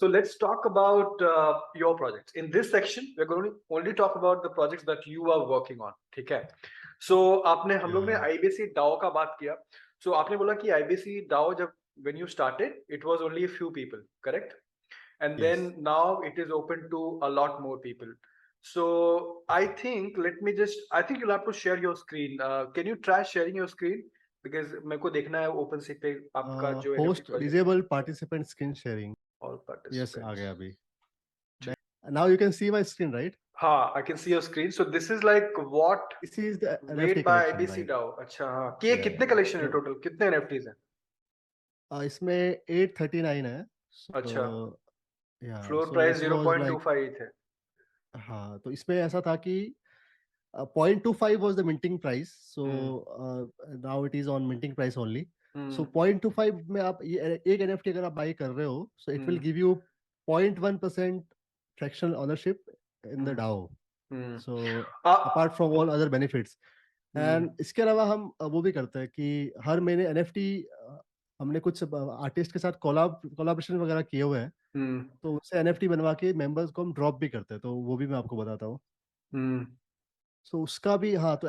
So let's talk about your projects. In this section, we're going to only talk about the projects that you are working on. ठीक है? So हम लोग ने IBC DAO का बात किया. So आपने बोला कि IBC DAO जब when you started, it was only a few people, correct? And Yes. then now it is open to a lot more people. So I think I think you'll have to share your screen. Can you try sharing your screen? Because मेरे को देखना है OpenSea पे आपका जो NFT Host project. disable participant screen sharing. All Yes, participants. आ गया अभी. Now you can see my screen, right? हाँ, I can see your screen. So this is like what This is the made NFT by collection, IBC right? DAO. अच्छा हाँ. कि ये Yeah. कितने collection है So, total? कितने NFTs हैं? इसमें 839 है. So, अच्छा. yeah. Floor So price it was like 0.25 थे. हाँ, तो इसमें ऐसा था कि 0.25 was the minting price. So now it is on minting price only. So 0.25 में आप ये एक NFT अगर आप बाई कर रहे हो, so it will give you 0.1% fractional ownership in the DAO. So apart from all other benefits. And इसके अलावा हम वो भी करते हैं कि हर महीने NFT हमने कुछ आर्टिस्ट के साथ कोलाबोरेशन वगैरह किए हुए हैं. तो उससे NFT बनवा के मेंबर्स को हम ड्रॉप भी करते हैं. तो वो भी मैं आपको बताता हूँ. So उसका भी हाँ, तो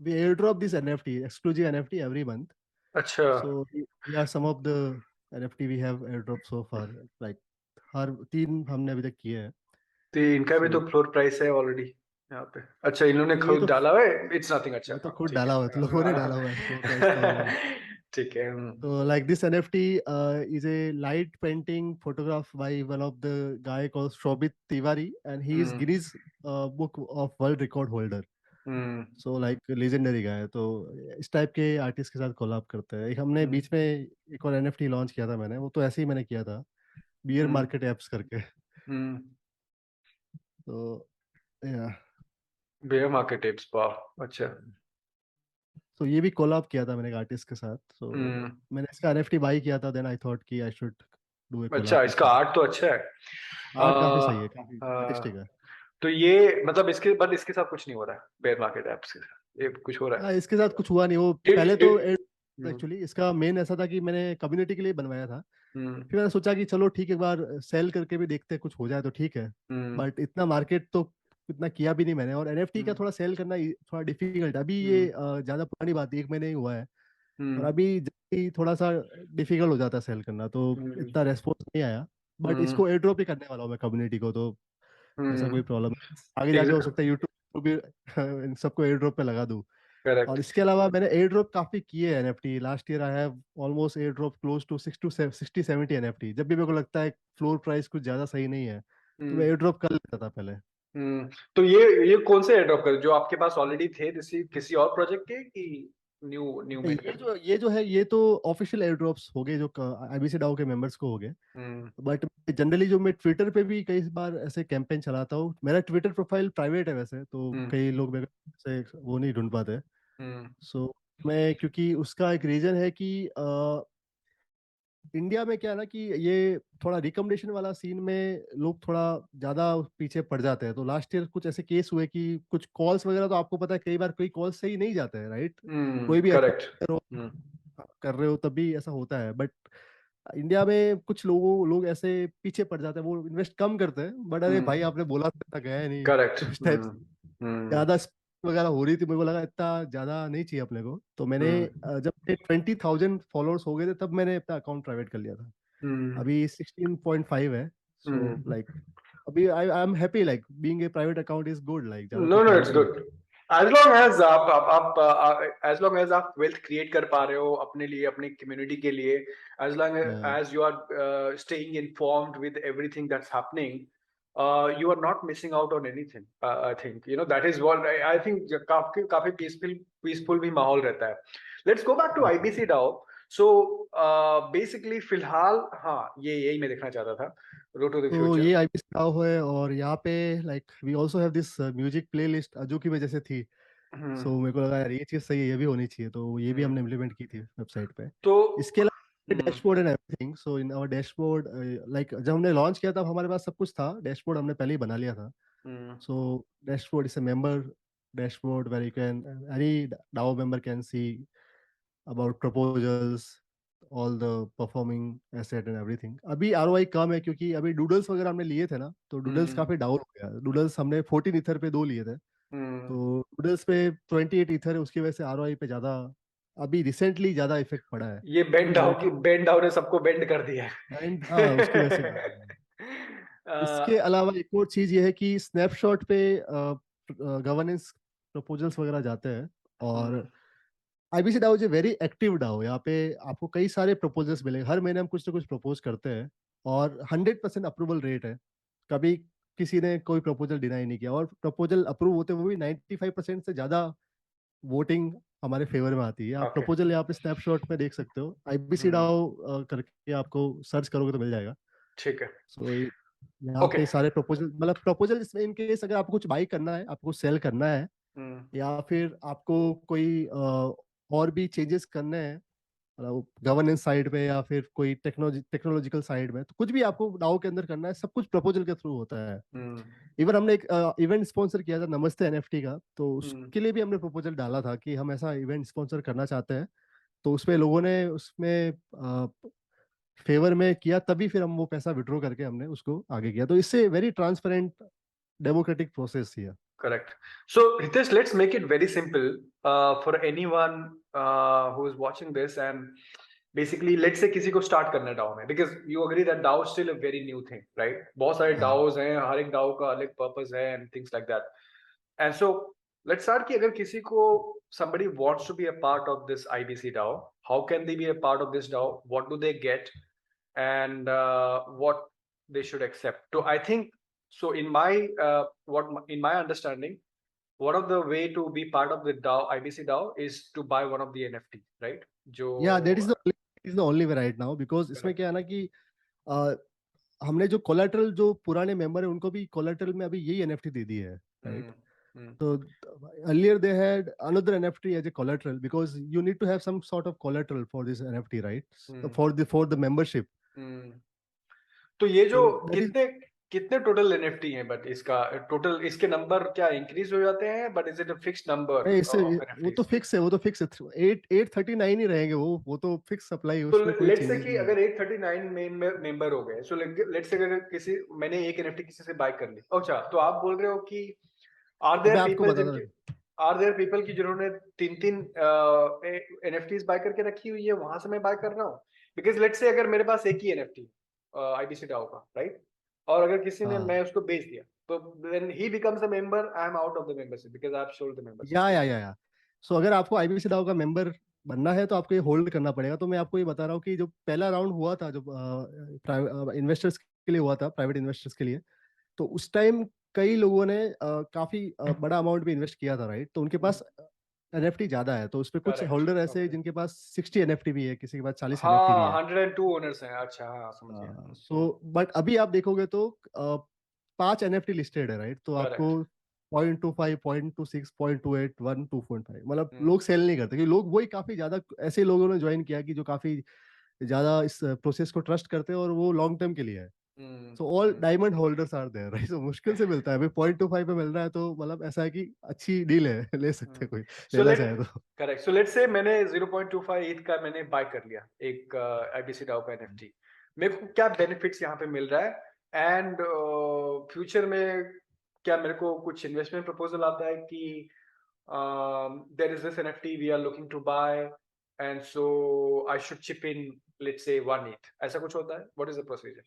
we airdrop this NFT, exclusive NFT every month. अच्छा. So we are some of the NFT we have airdrop so far. Like हर 3 हमने अभी तक किए हैं. तो इनका भी तो फ्लोर प्राइस है ऑलरेडी यहाँ पे. अच्छा, इन्होंने ये खुद तो डाला हुआ है. It's nothing. अच्छा ये तो हाँ, खुद ठीक डाला हुआ है, तो लोगों ने डाला हुआ है floor price तो. ठीक है. So like this NFT is a light painting photograph by one of the guy called Shobit Tiwari, and he is Guinness Book of World Record holder. So like legendary guy है. तो इस type के artist के साथ collab करते हैं. एक हमने बीच में एक और NFT लॉन्च किया था मैंने. वो तो ऐसे ही मैंने किया था, बियर मार्केट एप्स करके. तो या बियर मार्केट टिप्स. वाह. अच्छा. तो ये भी कोलैब किया था मैंने एक आर्टिस्ट के साथ. So मैंने इसका NFT बाई किया था. देन आई थॉट कि आई शुड डू ए अच्छा, कोलैब. इसका आर्ट तो अच्छा है. आर्ट काफी सही है, काफी आर्टिस्टिक है. तो ये मतलब इसके साथ कुछ नहीं हो रहा है बेयर मार्केट एप्स के साथ. ये कुछ हो रहा है? इसके साथ कुछ हुआ नहीं. वो पहले तो एक्चुअली इसका मेन ऐसा था कि मैंने कम्युनिटी के लिए बनवाया था. फिर मैंने सोचा कि चलो ठीक, एक बार सेल करके भी देखते हैं, कुछ हो जाए तो ठीक है. बट इतना मार्केट तो इतना किया भी नहीं मैंने. और NFT का थोड़ा सेल करना थोड़ा डिफिकल्ट है. अभी ये ज्यादा पुरानी बात, 1 महीने ही हुआ है. और अभी थोड़ा सा डिफिकल्ट हो जाता है सेल करना, तो इतना रेस्पॉन्स नहीं आया. बट इसको एयर ड्रॉप ही करने वाला हूँ मैं कम्युनिटी को. तो ऐसा कोई प्रॉब्लम नहीं. आगे जाके हो सकता है यूट्यूब भी इन सबको एयर ड्रॉप पे लगा दूं. और इसके अलावा मैंने एयर ड्रॉप काफी किए हैं NFT. Last year I have almost air drop close to 60-70 NFT. जब भी मेरे को लगता है फ्लोर प्राइस कुछ ज्यादा सही नहीं है, तो मैं एयर ड्रॉप कर लेता था पहले. तो ये कौन से एयर ड्रॉप कर जो आपके पास ऑलरेडी थे किसी और प्रोजेक्ट के कि न्यू में? ये तो ऑफिशियल एयर ड्रॉप्स हो गए जो IBC DAO के मेंबर्स को हो गए. बट जनरली जो मैं ट्विटर पे भी कई बार ऐसे कैंपेन चलाता हूँ. मेरा ट्विटर प्रोफाइल प्राइवेट है वैसे, तो कई लोग मेरे से वो नहीं ढूंढ पाते. सो मैं, क्योंकि उसका एक रीजन है कि इंडिया में क्या है ना कि ये थोड़ा रिकमेंडेशन वाला सीन में लोग थोड़ा ज्यादा पीछे पड़ जाते हैं. तो लास्ट ईयर कुछ ऐसे केस हुए कि कुछ कॉल्स वगैरह, तो आपको पता है कई बार कोई कॉल्स सही नहीं जाते हैं, राइट. कोई भी करेक्ट. कर रहे हो तभी ऐसा होता है. बट इंडिया में कुछ लोग ऐसे पीछे पड़ जाते हैं. वो इन्वेस्ट कम करते हैं, बट अरे भाई आपने बोला था गया नहीं. करेक्ट. उस टाइप ज्यादा वगैरह हो रही थी. मेरे को लगा इतना ज्यादा नहीं चाहिए अपने को. तो मैंने जब 20,000 फॉलोअर्स हो गए थे, तब मैंने अपना अकाउंट प्राइवेट कर लिया था. अभी 16.5 है. सो लाइक अभी I am happy. Like being a private account is good. Like no it's good as long as as long as आप वेल्थ क्रिएट कर पा रहे हो अपने लिए, अपनी कम्युनिटी के लिए, as long as you are staying informed with everything that's happening, you are not missing out on anything. I think that is what I think. काफी peaceful भी माहौल रहता है. Let's go back to IBC DAO. So basically फिलहाल हाँ, यही मैं देखना चाहता था. Road to the तो Future. ये IBC DAO है. और यहाँ पे like we also have this music playlist अजू की वजह से थी. सो मेरे को लगा यार ये चीज सही है, ये भी होनी चाहिए. तो ये भी हमने इम्प्लीमेंट की थी वेबसाइट पे. तो इसके अलावा dashboard and everything. So in our dashboard, like जब हमने लॉन्च किया था हमारे पास सब कुछ था. डैशबोर्ड हमने पहले ही बना लिया था. So dashboard is a member dashboard where you can, any DAO member can see about proposals, all the performing asset and everything. अभी आरओआई कम है क्योंकि अभी डूडल्स वगैरह हमने लिए थे ना, तो डूडल्स काफी डाउन हो गया। डूडल्स हमने 14 ईथर पे 2 लिए थे, तो डूडल्स पे 28 ईथर है, उसकी वजह से आरओआई पे ज्यादा अभी रिसेंटली ज्यादा इफेक्ट पड़ा है। ये बेंड डाउन ने सबको बेंड कर दिया एंड हाँ, उसकी वजह से इसके अलावा एक और चीज ये है कि स्नैपशॉट पे गवर्नेंस प्रपोजल्स वगैरह जाते हैं, और IBC DAO is a very active DAO. यहाँ पे आपको कई सारे प्रपोजल्स मिलेंगे, हर महीने हम कुछ ना कुछ प्रपोज करते हैं, और 100% अप्रूवल रेट है। कभी किसी ने कोई प्रपोजल डिनाई नहीं किया, और प्रपोजल अप्रूव होते हुए भी 95% से ज्यादा वोटिंग हमारे फेवर में आती है। आप ओके। प्रपोजल यहाँ पे स्नैपशॉट में देख सकते हो, आईबीसी डाओ करके आपको सर्च करोगे तो मिल जाएगा। ठीक है। सो यहाँ ओके। पे सारे प्रपोजल, मतलब प्रपोजल इसमें इन केस अगर आपको कुछ बाई करना है, आपको सेल करना है, या फिर आपको कोई और भी चेंजेस करने हैं, मतलब गवर्नेंस साइड पे या फिर कोई टेक्नोलॉजिकल साइड में, तो कुछ भी आपको डाओ के अंदर करना है, सब कुछ प्रपोजल के थ्रू होता है। इवन हमने एक इवेंट स्पॉन्सर किया था नमस्ते एनएफटी का, तो उसके लिए भी हमने प्रपोजल डाला था कि हम ऐसा इवेंट स्पॉन्सर करना चाहते हैं। तो उसमें लोगों ने उसमें फेवर में किया, तभी फिर हम वो पैसा विड्रॉ करके हमने उसको आगे किया। तो इससे very transparent democratic process here. Correct. So, Hitesh, let's make it very simple for anyone who is watching this, and basically, let's say किसी को start करना है DAO में, because you agree that DAO is still a very new thing, right? बहुत सारे DAOs हैं, हर एक DAO का अलग purpose है and things like that. And so, let's start कि अगर किसी को somebody wants to be a part of this IBC DAO, how can they be a part of this DAO? What do they get? And what they should accept. So I think so. In my in my understanding, one of the way to be part of the DAO IBC DAO is to buy one of the NFT, right? या that जो is the only way right now, because इसमें correct. क्या है ना कि हमने जो collateral, जो पुराने मेंबर है उनको भी कोलेटरल में अभी यही एनएफटी दे दी है, right? So earlier they had another NFT as a collateral, because you need to have some sort of collateral for this NFT, right? For the membership. तो ये जो So that is, कितने कितने total NFT हैं, but इसका total इसके number क्या increase हो जाते हैं, but is it a fixed number नहीं, इससे ऑफ वो तो एनएफटीज? फिक्स है, वो तो फिक्स है। 839 ही रहेंगे वो तो फिक्स सप्लाई है, तो उसमें कोई लेट्स से चेंजेस कि नहीं है। अगर 839 मेंबर हो गए, सो लेट्स से अगर किसी मैंने एक एनएफटी किसी से बाय कर ली, अच्छा, तो आप बोल रहे हो कि आर अब मैं देयर आपको पीपल बताता जिनके आर देयर पीपल की जिन्होंने तीन तीन एनएफटीज बाय करके रखी हुई है, वहां से मैं बाय कर रहा हूँ? बिकॉज लेट्स से अगर मेरे पास एक ही एनएफटी आईबीसी डाओ का, राइट, और अगर किसी ने, हाँ, मैं उसको बेच दिया, तो when he becomes a member, I am out of the membership because I have sold the membership. या सो अगर आपको आईबीसी डाओ का मेंबर बनना है तो आपको ये होल्ड करना पड़ेगा। तो मैं आपको ये बता रहा हूँ कि जो पहला राउंड हुआ था, जो इन्वेस्टर्स के लिए हुआ था, प्राइवेट इन्वेस्टर्स के लिए, तो उस टाइम कई लोगों ने काफी बड़ा अमाउंट भी इन्वेस्ट किया था, राइट? तो उनके पास एनएफटी ज्यादा है, तो उसमें कुछ करेक्ट, होल्डर ऐसे हैं ओके। जिनके पास 60 एनएफटी भी है, किसी के पास 40 एनएफटी भी हाँ, है। 102 ओनर्स हैं, अच्छा, हाँ, समझ गया। सो बट अभी आप देखोगे तो 5 एनएफटी लिस्टेड है, राइट? तो आपको करेक्ट। 0.25, 0.26, 0.28, 1, 2.5, मतलब लोग सेल नहीं करते, क्योंकि लोग वही काफी ज्यादा ऐसे लोगों ने ज्वाइन किया कि जो काफी ज्यादा इस प्रोसेस को ट्रस्ट करते हैं, और वो लॉन्ग टर्म के लिए है। So all diamond holders are there, right? So मुश्किल से मिलता है, अभी 0.25 पे मिल रहा है, तो मतलब ऐसा है कि अच्छी डील है, ले सकते हैं कोई सो लेना लेट चाहे तो। करेक्ट, सो लेट्स से मैंने 0.25 ईथ का मैंने बाय कर लिया एक आईबीसी डाउ का एनएफटी। मेरे को क्या बेनिफिट्स यहाँ पे मिल रहा है, एंड फ्यूचर में क्या मेरे को कुछ इन्वेस्टमेंट प्रपोजल आता है कि there is this NFT we are looking to buy, and so I should chip in, let's say 1 eth, ऐसा कुछ होता है? What is the procedure?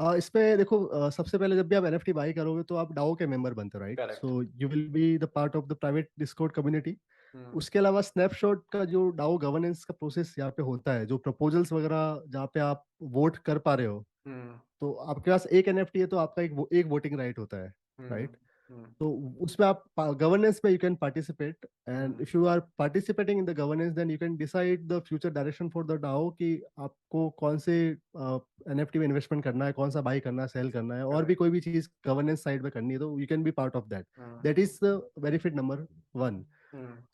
इसमें देखो, सबसे पहले जब भी आप एनएफटी बाई करोगे तो आप डाओ के मेंबर बनते हो, right? Correct. So you will be the part of the private Discord community. उसके अलावा स्नैपशॉट का जो डाओ गवर्नेंस का प्रोसेस यहाँ पे होता है, जो प्रपोजल्स वगैरह जहाँ पे आप वोट कर पा रहे हो, तो आपके पास एक एनएफटी है तो आपका एक वोटिंग राइट होता है, राइट? तो उसमें आप गवर्नेंस में you can participate, and if you are participating in the governance then you can decide the future direction for the DAO, कि आपको कौन से एनएफटी में इन्वेस्टमेंट करना है, कौन सा बाई करना है, सेल करना है, और भी कोई भी चीज गवर्नेंस साइड में करनी है, तो you can be part of that. That is the benefit number 1।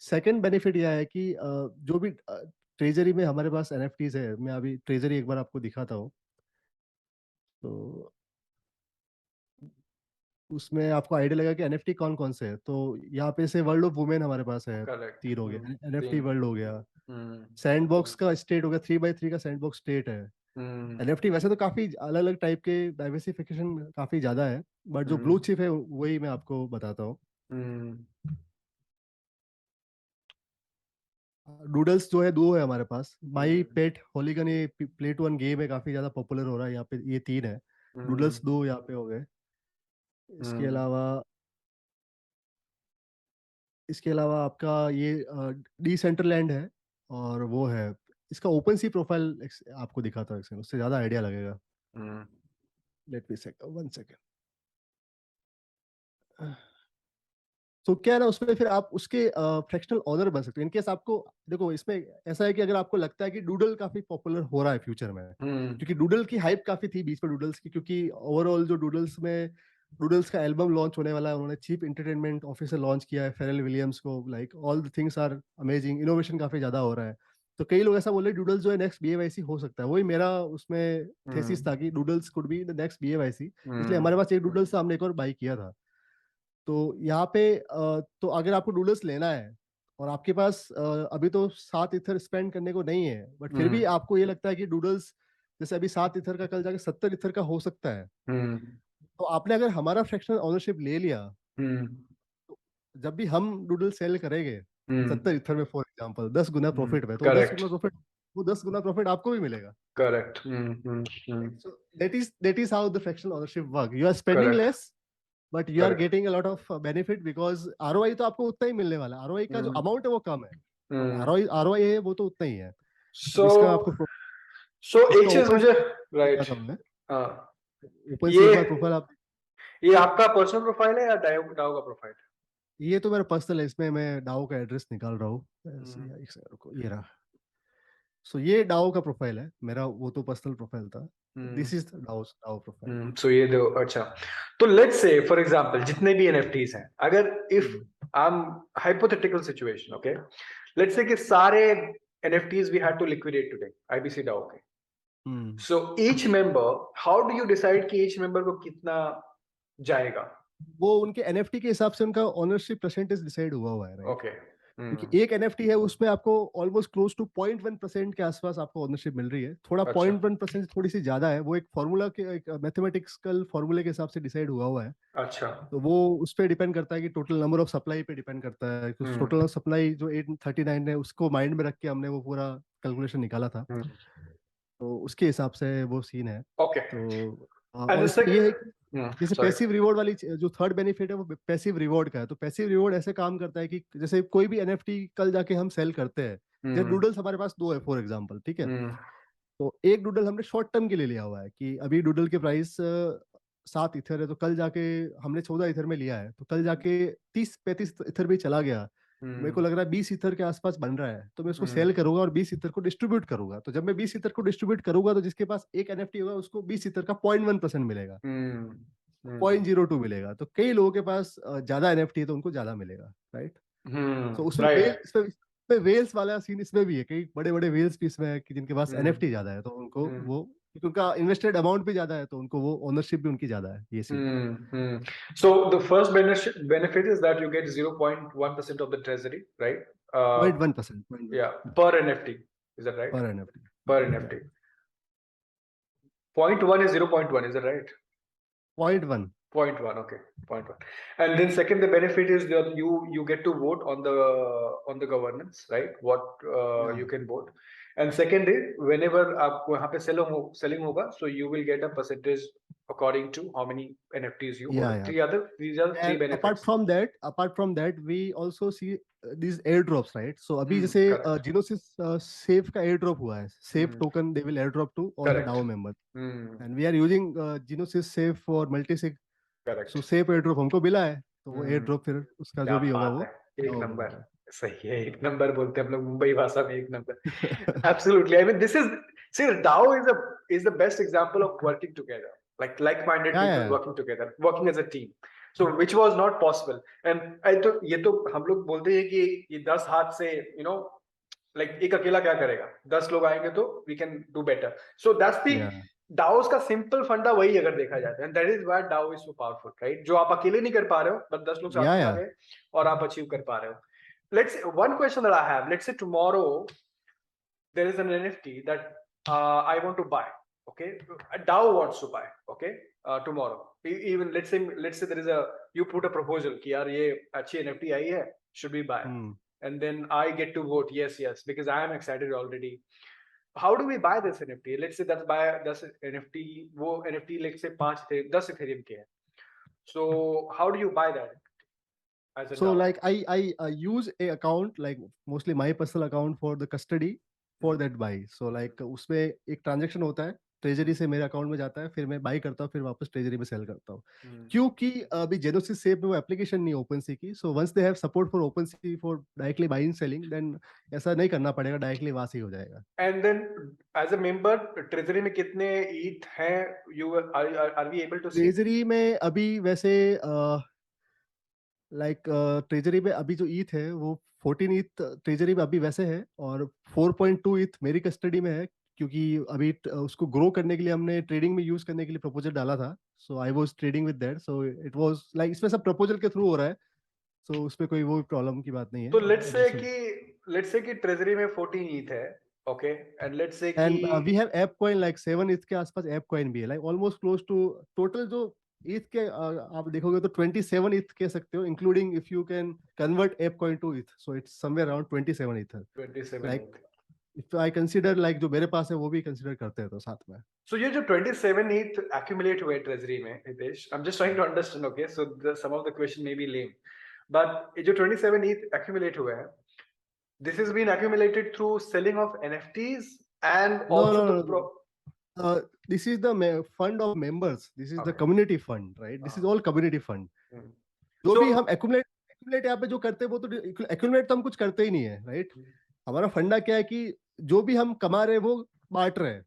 Second benefit यह है कि जो भी ट्रेजरी में हमारे पास एनएफटीज है, मैं अभी ट्रेजरी एक बार आपको दिखाता हूँ। तो उसमें आपको आइडिया लगा कि एनएफटी कौन कौन से है। तो यहाँ पे से वर्ल्ड ऑफ वुमेन हमारे पास है, करेक्ट। 3 हो गए, एनएफटी 3। वर्ल्ड हो गया, सैंडबॉक्स का स्टेट हो गया, 3x3 का सैंडबॉक्स स्टेट है। एनएफटी वैसे तो काफी अलग अलग टाइप के डाइवर्सिफिकेशन काफी ज्यादा है, बट जो ब्लू चिप है वही मैं आपको बताता हूँ। डूडल्स जो है 2 है हमारे पास, माई पेट होलीगन, ये प्ले टू 1 गेम है, काफी ज्यादा पॉपुलर हो रहा है यहाँ पे, ये 3 है। डूडल्स 2 यहाँ पे हो गए। इसके अलावा आपका ये डिसेंट्रलैंड है, और वो है इसका ओपन सी प्रोफाइल आपको दिखाता हूँ, उससे ज्यादा आइडिया लगेगा। Let me second, 1 second. तो क्या है ना, उसमें फिर आप उसके फ्रैक्शनल ऑनर बन सकते हैं इनकेस आपको। देखो इसमें ऐसा है कि अगर आपको लगता है कि डूडल काफी पॉपुलर हो रहा है फ्यूचर में, क्योंकि डूडल की हाइप काफी थी बीच में डूडल्स की, क्योंकि ओवरऑल जो डूडल्स का एल्बम लॉन्च होने वाला है, उन्होंने चीप एंटरटेनमेंट ऑफिसर लॉन्च किया है फेरल विलियम्स को, like all the things are amazing, innovation काफी ज्यादा हो रहा है। तो कई लोग ऐसा बोले डूडल्स जो है नेक्स्ट बीएवाईसी हो सकता है, वही मेरा उसमें थेसिस था कि doodles could be the next BAYC. इसलिए हमारे पास एक डूडल्स था, हमने एक और बाई किया था। तो यहाँ पे तो अगर आपको डूडल्स लेना है और आपके पास अभी तो 7 इथर स्पेंड करने को नहीं है, बट फिर भी आपको ये लगता है कि डूडल्स जैसे अभी 7 इथर का कल जाके 70 इथर का हो सकता है, तो आपने अगर हमारा फ्रैक्शनल ओनरशिप ले लिया, तो जब भी हम डूडल सेल करेंगे 70 इथर में फॉर एग्जांपल 10 गुना प्रॉफिट में, तो 10 करेक्ट। गुना प्रॉफिट, वो 10 गुना प्रॉफिट आपको भी मिलेगा। Correct. So that is how the fractional ownership work. You are spending correct. less, but you are getting a lot of benefit because ROI तो आपको उतना ही मिलने वाला है। ROI का जो अमाउंट है वो कम है, ROI है वो तो उतना ही है। सो इसका आपको एक इसका चीज ओपन मुझे, राइट, ओपन ये सीमा प्रोफाइल आप, ये आपका पर्सनल प्रोफाइल है या डाओ डाओ का प्रोफाइल? ये तो मेरा पर्सनल है, इसमें मैं डाओ का एड्रेस निकाल रहा हूँ। एक सेकंड रुको, ये रहा। सो ये डाओ का प्रोफाइल है मेरा, वो तो पर्सनल प्रोफाइल था। This is DAO profile. So ये दो, अच्छा। तो लेट्स से फॉर एग्जांपल जितने भी एनएफटीज हैं, अगर if I am hypothetical situation, okay, let's say कि सारे NFTs we had to liquidate today IBC DAO के, so each member, how do you decide कि ईच मेंबर को कितना जाएगा? वो उनके एनएफटी के हिसाब से उनका ओनरशिप परसेंटेज डिसाइड हुआ है, राइट? ओके। क्योंकि एक एनएफटी है उसमें आपको ऑलमोस्ट क्लोज टू 0.1% के आसपास आपको ओनरशिप मिल रही है। थोड़ा 0.1% थोड़ी सी ज्यादा है, वो एक फॉर्मूला के, एक मैथमेटिकल फॉर्मूले के हिसाब से डिसाइड हुआ है। अच्छा। तो वो उस पर डिपेंड करता है कि टोटल नंबर ऑफ सप्लाई पे डिपेंड करता है। टोटल सप्लाई जो 839 है उसको माइंड में रख के हमने वो पूरा कैलकुलेशन निकाला था। तो उसके हिसाब से वो सीन है। ओके। तो एंड और द इसमें ये है सेकंड, कि जैसे पैसिव रिवॉर्ड वाली जो थर्ड बेनिफिट है वो पैसिव रिवॉर्ड का है। तो पैसिव रिवॉर्ड ऐसे काम करता है कि जैसे कोई भी एनएफटी कल जाके हम सेल करते हैं, जैसे डूडल्स हमारे पास 2 है फॉर एग्जांपल, ठीक है? तो एक डूडल हमने शॉर्ट टर्म के लिए लिया हुआ है कि अभी डूडल के प्राइस 7 इथर है, तो कल जाके हमने 14 इथर में लिया है, तो कल जाके 30-35 इथर भी चला गया, मेरे को लग रहा है 20 इथर के आसपास बन रहा है, तो मैं उसको सेल करूंगा और 20 इथर को डिस्ट्रीब्यूट करूंगा। तो जब मैं 20 इथर को डिस्ट्रीब्यूट करूंगा, तो जिसके पास एक एनएफटी होगा उसको 20 इथर का 0.1% मिलेगा, 0.02 मिलेगा। तो कई लोगों के पास ज्यादा एनएफटी है तो उनको ज्यादा मिलेगा, राइट? तो उसमें इसमें वेल्स वाला सीन इसमें भी है, कई बड़े बड़े वेल्स भी इसमें है कि जिनके पास एनएफटी ज्यादा है, तो उनको वो, क्योंकि उनका इन्वेस्टेड अमाउंट भी ज्यादा है, तो उनको वो ओनरशिप भी उनकी ज्यादा है, ये scene. So the first benefit is that you get 0.1% of the treasury, right? 0.1%, Yeah, per NFT. Is that right? पर NFT, Per NFT. 0.1 is 0.1, is that right? 0.1. 0.1, okay, 0.1. And then second, the benefit is that you get to vote on the governance, right? What you can vote. And second is whenever आपको यहाँ पे selling होगा, so you will get a percentage according to how many NFTs you hold. These are the three And benefits. apart from that, we also see these airdrops, right? So अभी जैसे Genesis Safe का airdrop हुआ है, Safe token they will airdrop to all the DAO members, and we are using Genesis Safe for multi-sig. Correct. So Safe airdrop हमको मिला है, तो वो airdrop फिर उसका जो भी होगा वो एक नंबर, सही है, एक नंबर बोलते हैं हम लोग मुंबई भाषा में, एक number. Absolutely. I mean, this is, see, DAO is the best example of working together, like-minded people working together, working as a team. So which was not possible. And तो ये तो हम लोग बोलते हैं कि ये 10 हाथ से, you know, like एक अकेला क्या करेगा, 10 लोग आएंगे तो we can do better. So that's the DAOs का सिंपल फंडा वही अगर देखा जाए, and that is why DAO is so powerful, right? जो आप अकेले नहीं कर पा रहे हो, बट 10 लोग साथ में आ गए और आप अचीव कर पा रहे हो. Let's say one question that I have. Let's say tomorrow there is an NFT that I want to buy. Okay, a DAO wants to buy. Okay, tomorrow. Even let's say there is you put a proposal कि यार ये अच्छी NFT आई है, should we buy? And then I get to vote yes because I am excited already. How do we buy this NFT? Let's say that's buy this NFT. वो NFT let's say 10 Ethereum के है. So how do you buy that? So like I use a account, like mostly my personal account for the custody for that buy. So like उसमें एक transaction होता है, treasury से मेरे account में जाता है, फिर मैं बाई करता हूँ, फिर वापस ट्रेजरी में सेल करता हूँ. क्योंकि अभी जेनोसिस सेफ में वो एप्लीकेशन नहीं ओपन सी की, so once they have support for OpenSea for directly buying selling, then ऐसा नहीं करना पड़ेगा, डायरेक्टली वहां से ही हो जाएगा. And then as a member treasury में कितने ईथ हैं? You are we able to see? Treasury में अभी वैसे लाइक ट्रेजरी में अभी जो ईथ है वो 14 ईथ ट्रेजरी में अभी वैसे है, और 4.2 ईथ मेरी कस्टडी में है, क्योंकि अभी उसको ग्रो करने के लिए हमने ट्रेडिंग में यूज करने के लिए प्रपोजल डाला था. So I was trading with that, so it was like इसमें सब प्रपोजल के थ्रू हो रहा है, सो उसमें कोई वो प्रॉब्लम की बात नहीं है. तो लेट्स से कि ट्रेजरी में 14 ईथ है, ओके, एंड लेट्स से कि and we have ApeCoin like 7 eth के आसपास ऐप कॉइन भी है, like almost close to total जो ईथ के आप देखोगे तो 27 ईथ कह सकते हो, including if you can convert ape coin to ETH, so it's somewhere around 27 ETH. 27 like if I consider like जो मेरे पास है वो भी कंसीडर करते हैं तो साथ में. सो ये जो 27 ईथ एक्यूमुलेट हुए ट्रेजरी में, Hitesh, I am just trying to understand, okay, so some of the question may be lame, but ये जो 27 ETH accumulate हुए हैं, this has been accumulated through selling of NFTs and also this is the fund of members. This is the community fund, right? This is all community fund. जो भी हम accumulate यहाँ पे जो करते हैं वो तो accumulate तो हम कुछ करते ही नहीं है, right? हमारा फंडा क्या है कि जो भी हम कमा रहे हैं वो बांट रहे हैं,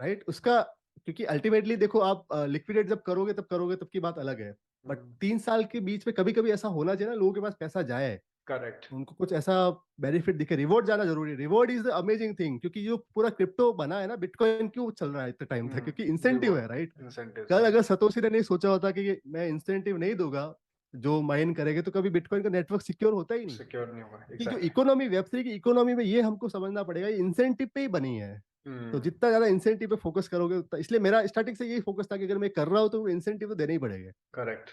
right? उसका क्योंकि अल्टीमेटली देखो आप लिक्विडेट जब करोगे तब की बात अलग है, बट 3 साल के बीच में कभी कभी ऐसा होना चाहिए ना, लोगों के पास पैसा जाए, करेक्ट, उनको कुछ ऐसा बेनिफिट दिखे, रिवॉर्ड जाना जरूरी है. Reward is the amazing thing, क्योंकि जो पूरा क्रिप्टो बना है ना, बिटकॉइन क्यों चल रहा है इतना टाइम तक, क्योंकि इंसेंटिव है, राइट? कल अगर सतोशी ने नहीं सोचा होता कि मैं इंसेंटिव नहीं दूंगा जो माइन करेंगे, तो कभी बिटकॉइन का नेटवर्क सिक्योर होता ही नहीं. सिक्योर नहीं होगा. कि जो इकोनॉमी वेब3 की इकोनॉमी में ये हमको समझना पड़ेगा, ये इंसेंटिव पे ही बनी है. तो जितना ज्यादा इंसेंटिव पे फोकस करोगे, इसलिए मेरा स्टार्टिंग से यही फोकस था कि अगर मैं कर रहा हूँ तो इंसेंटिव तो देने ही पड़ेगा. Correct.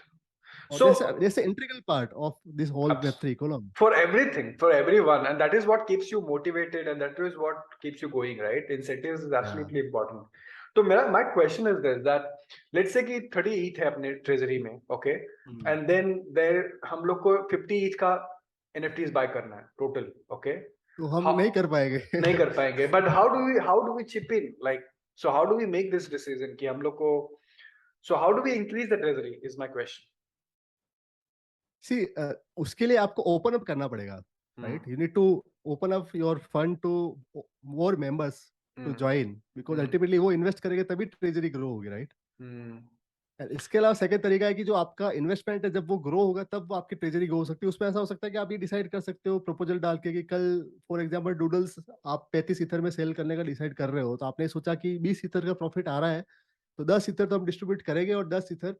So there's an integral part of this whole Web3 economy for everything, for everyone, and that is what keeps you motivated, and that is what keeps you going, right? Incentives is absolutely important. So my question is this, that let's say कि 30 ETH है अपने treasury में, okay, and then there हम लोग को 50 ETH का NFTs buy करना है total, okay? तो हम नहीं कर पाएंगे. नहीं कर पाएंगे, but how do we chip in, like, so how do we make this decision कि हम लोग को, so how do we increase the treasury is my question. See, उसके लिए आपको ओपन अप करना पड़ेगा, right? You need to open up your fund to more members to join, because ultimately वो इन्वेस्ट करेंगे तभी ट्रेजरी ग्रो होगी, right? इसके अलावा सेकंड तरीका है कि जो आपका इन्वेस्टमेंट है जब वो ग्रो होगा तब आपकी ट्रेजरी ग्रो हो सकती है. उसमें ऐसा हो सकता है कि आप ये डिसाइड कर सकते हो प्रपोजल डाल के कि कल फॉर एग्जांपल डूडल्स आप 35 ईथर में सेल करने का डिसाइड कर रहे हो, तो आपने सोचा कि 20 ईथर का प्रॉफिट आ रहा है, तो 10 ईथर तो हम डिस्ट्रीब्यूट करेंगे और 10 ईथर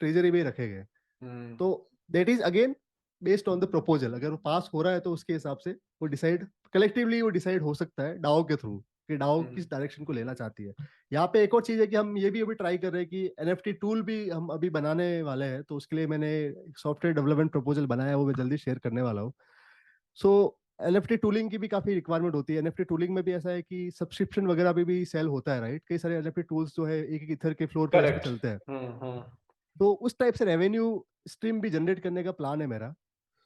ट्रेजरी में रखेंगे. तो that is again based on the proposal. अगर वो पास हो रहा है तो उसके हिसाब से वो डिसाइड कलेक्टिवली वो डिसाइड हो सकता है डाओ के थ्रू कि डाओ किस डायरेक्शन को लेना चाहती है. यहाँ पे एक और चीज है कि हम ये भी अभी ट्राई कर रहे हैं कि एनएफटी टूल भी हम अभी बनाने वाले हैं, तो उसके लिए मैंने एक सॉफ्टवेयर डेवलपमेंट प्रपोजल बनाया है, वो मैं जल्दी शेयर करने वाला हूँ. सो एनएफटी टूलिंग की भी काफी रिक्वायरमेंट होती है. एनएफटी टूलिंग में भी ऐसा है कि सब्सक्रिप्शन वगैरह भी सेल होता है, राइट? कई सारे एनएफटी टूल्स जो है एक इथर के फ्लोर पे चलते हैं, तो उस टाइप से रेवेन्यू स्ट्रीम भी जनरेट करने का प्लान है मेरा.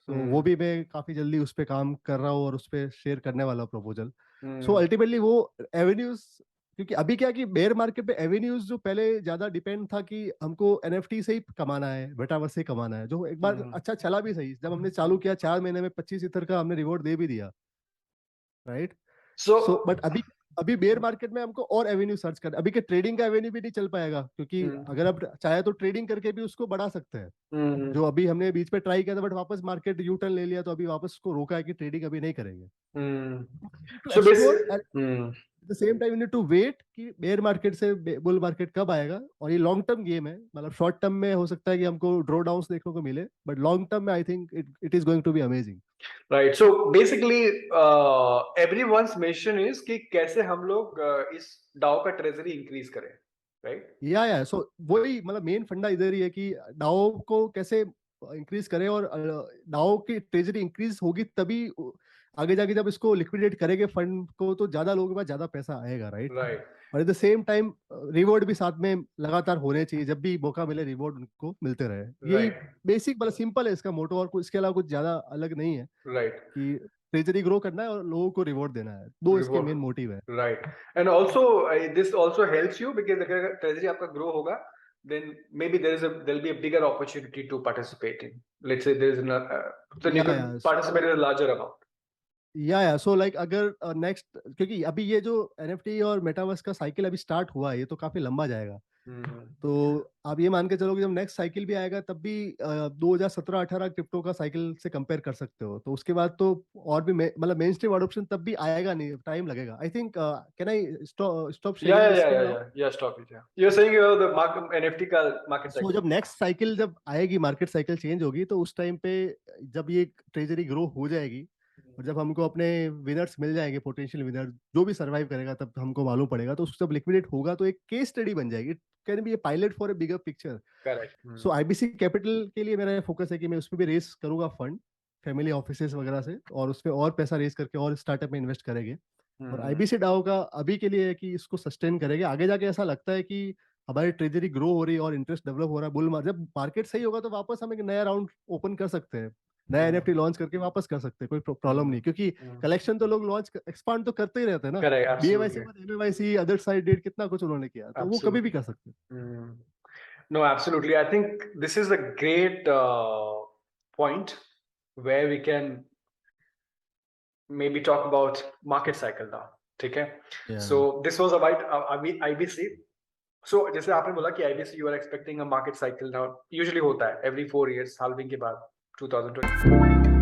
तो वो भी मैं काफी जल्दी उस पे काम कर रहा हूँ और उस पे शेयर करने वाला हूँ प्रपोजल. सो अल्टीमेटली वो एवेन्यूज, क्योंकि अभी क्या कि बेयर मार्केट पे एवेन्यूज जो पहले ज्यादा डिपेंड था कि हमको एनएफटी से ही कमाना है, मेटावर्स से ही कमाना है, जो एक बार अच्छा चला भी सही. जब हमने चालू किया 4 महीने में 25 ईथर का हमने रिवॉर्ड दे भी दिया, राइट? सो बट अभी बेयर मार्केट में हमको और एवेन्यू सर्च करना. अभी के ट्रेडिंग का एवेन्यू भी नहीं चल पाएगा, क्योंकि अगर आप चाहे तो ट्रेडिंग करके भी उसको बढ़ा सकते हैं, जो अभी हमने बीच पे ट्राई किया था, बट वापस मार्केट यू टर्न ले लिया, तो अभी वापस उसको रोका है कि ट्रेडिंग अभी नहीं करेंगे. At the same time you need to wait कि bear market से bull market कब आएगा, और ये long term game है, मतलब short term में हो सकता है कि हमको drawdowns देखने को मिले, but long term में I think it is going to be amazing. Right. So basically, everyone's mission is कि कैसे हम लोग इस DAO का treasury increase करें, right? या so वही मतलब मेन फंडा इधर ही है कि डाओ को कैसे इंक्रीज करें, और डाओ की ट्रेजरी इंक्रीज होगी तभी आगे जाके जब इसको लिक्विडेट करेंगे फंड को तो ज्यादा लोगों के पास ज्यादा पैसा आएगा, राइट? Right. और at the same time reward भी साथ में लगातार होने चाहिए, जब भी मौका मिले रिवॉर्ड उनको मिलते रहे। यही Right. बेसिक मतलब सिंपल है इसका मोटो, और इसके अलावा कुछ ज्यादा अलग नहीं है Right. कि ट्रेजरी ग्रो करना है और लोगों को रिवॉर्ड देना है, दो इसके Reward. मेन मोटिव है। Right. And also, this also helps you because अगर treasury आपका grow होगा, then maybe there'll be a bigger opportunity to participate in. Let's say there's then you can participate in a larger amount. या so like अगर next क्योंकि अभी ये जो NFT और मेटावर्स का साइकिल अभी स्टार्ट हुआ है, ये तो काफी लंबा जाएगा। तो आप ये मान के चलो कि जब नेक्स्ट साइकिल भी आएगा तब भी 2017-18 क्रिप्टो का साइकिल से कंपेयर कर सकते हो, तो उसके बाद तो और भी मतलब मेन स्ट्रीम अडॉप्शन तब भी आएगा नहीं, टाइम लगेगा। I think can I stop sharing this thing now? Yeah, stop it. Yeah. You're saying the market NFT का market सो cycle. जब नेक्स्ट साइकिल जब आएगी, मार्केट साइकिल चेंज होगी, तो उस टाइम पे जब ये ट्रेजरी ग्रो हो जाएगी और जब हमको अपने विनर्स मिल जाएंगे, पोटेंशियल विनर जो भी सरवाइव करेगा, तब हमको मालूम पड़ेगा, तो जब लिक्विडेट होगा तो एक केस स्टडी बन जाएगी। It can be A pilot for a bigger picture. Correct. So IBC capital के लिए मेरा फोकस है कि मैं उसमें भी रेस करूंगा फंड, फैमिली ऑफिसेस वगैरह से, और उसमें और पैसा रेस करके और स्टार्टअप में इन्वेस्ट करेंगे। और आईबीसी डाओ का अभी के लिए है कि इसको सस्टेन करेंगे। आगे जाके ऐसा लगता है कि हमारी ट्रेजरी ग्रो हो रही है और इंटरेस्ट डेवलप हो रहा है, जब मार्केट सही होगा तो वापस हम एक नया राउंड ओपन कर सकते हैं, नया एनएफटी लॉन्च करके वापस कर सकते हैं, कोई प्रॉब्लम नहीं, क्योंकि कलेक्शन तो लोग लॉन्च एक्सपांड तो करते ही रहते हैं ना। Correct. बीएमआईसी Absolutely. पर एमएमआईसी अदर साइड डेट कितना कुछ उन्होंने किया, तो वो कभी भी कर सकते हैं। No, absolutely. I think this is a great point where we can maybe talk about market cycle now. ठीक है? So this was about IBC. So जैसे आपने बोला कि IBC you are expecting a market cycle now. Usually होता है every 4 years halving के बाद 2020.